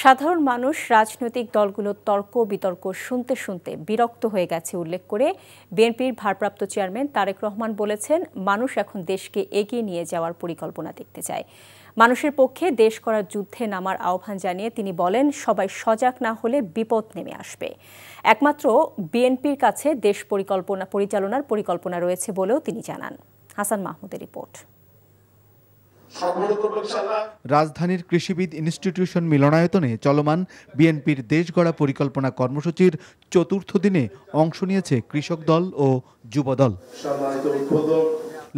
সাধারণ মানুষ রাজনৈতিক দলগুলোর তর্ক বিতর্ক শুনতে শুনতে বিরক্ত হয়ে গেছে উল্লেখ করে বিএনপির ভারপ্রাপ্ত চেয়ারম্যান তারেক রহমান বলেছেন, মানুষ এখন দেশকে এগিয়ে নিয়ে যাওয়ার পরিকল্পনা দেখতে চায়। মানুষের পক্ষে দেশ করার যুদ্ধে নামার আহ্বান জানিয়ে তিনি বলেন, সবাই সজাগ না হলে বিপদ নেমে আসবে। একমাত্র বিএনপির কাছে দেশ পরিচালনার পরিকল্পনা রয়েছে বলেও তিনি জানান। হাসান মাহমুদের রিপোর্ট। রাজধানীর কৃষিবিদ ইনস্টিটিউশন মিলনায়তনে চলমান বিএনপির দেশ গড়া পরিকল্পনা কর্মসূচির চতুর্থ দিনে অংশ নিয়েছে কৃষক দল ও যুবদল।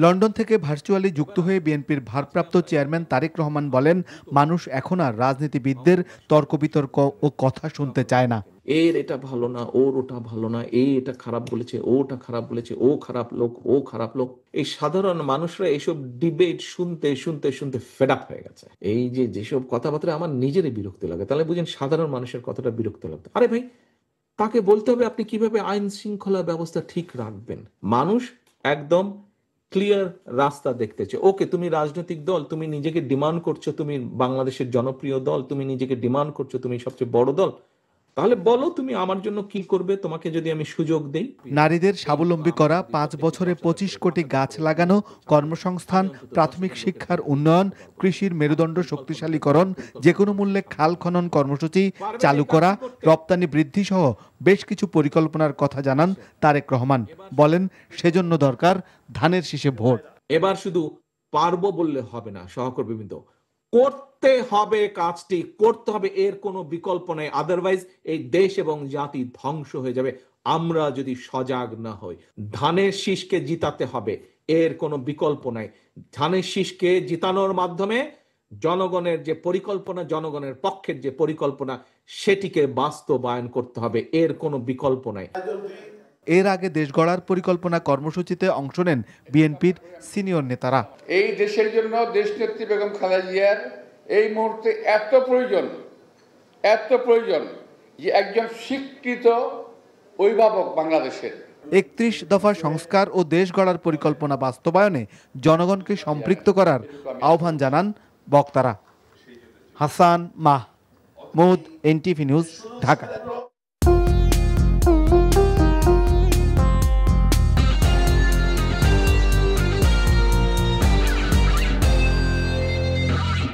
লন্ডন থেকে ভার্চুয়ালি যুক্ত হয়ে বিএনপির ভারপ্রাপ্ত চেয়ারম্যান তারেক রহমান বলেন, মানুষ এখন আর রাজনীতিবিদদের তর্ক বিতর্ক ও কথা শুনতে চায় না। এর এটা ভালো না, ওর ওটা ভালো না, এটা খারাপ বলেছে, ওটা খারাপ বলেছে, ও খারাপ লোক, ও খারাপ লোক। এই সাধারণ মানুষরা এইসব ডিবেট শুনতে শুনতে শুনতে ফেড আপ হয়ে গেছে। এই যেসব কথাবার্তা আমার নিজেরই বিরক্তি লাগে। তাহলে বুঝেন সাধারণ মানুষের কতটা বিরক্ত লাগতো। আরে ভাই, তাকে বলতে হবে আপনি কিভাবে আইন শৃঙ্খলা ব্যবস্থা ঠিক রাখবেন। মানুষ একদম ক্লিয়ার রাস্তা দেখতেছে। ওকে, তুমি রাজনৈতিক দল, তুমি নিজেকে ডিমান্ড করছো তুমি বাংলাদেশের জনপ্রিয় দল, তুমি নিজেকে ডিমান্ড করছো তুমি সবচেয়ে বড় দল, তাহলে বলো তুমি আমার জন্য কি করবে, তোমাকে যদি আমি সুযোগ দেই। নারীদের স্বাবলম্বী করা, 5 বছরে 25 কোটি গাছ লাগানো, কর্মসংস্থান, প্রাথমিক শিক্ষার উন্নয়ন, কৃষির মেরুদণ্ড শক্তিশালীকরণ, যে কোনো মূল্যে খাল খনন কর্মসূচি চালু করা, রপ্তানি বৃদ্ধি সহ বেশ কিছু পরিকল্পনার কথা জানান তারেক রহমান। বলেন, সেজন্য দরকার ধানের শীষে ভোট। এবার শুধু পারবো বললে হবে না সহকর্মীবৃন্দ, করতে হবে, কাজটি করতে হবে, এর কোনো বিকল্প নেই। আদারওয়াইজ এই দেশ এবং জাতি ধ্বংস হয়ে যাবে আমরা যদি সজাগ না হই। ধানের শীষকে জিতাতে হবে, এর কোনো বিকল্প নাই। ধানের শীষকে জিতানোর মাধ্যমে জনগণের যে পরিকল্পনা, জনগণের পক্ষের যে পরিকল্পনা, সেটিকে বাস্তবায়ন করতে হবে, এর কোনো বিকল্প নাই। এর আগে দেশ গড়ার পরিকল্পনা কর্মসূচিতে অংশ নেন বিএনপির সিনিয়র নেতারা। এই দেশের জন্য দেশনেত্রী বেগম খালেদা জিয়ার এই মুহূর্তে এত প্রয়োজন যে একজন স্বীকৃত অভিভাবক বাংলাদেশের। 31 দফা সংস্কার ও দেশ গড়ার পরিকল্পনা বাস্তবায়নে জনগণকে সম্পৃক্ত করার আহ্বান জানান বক্তারা। Hasan Mahmud, NTV news, Dhaka.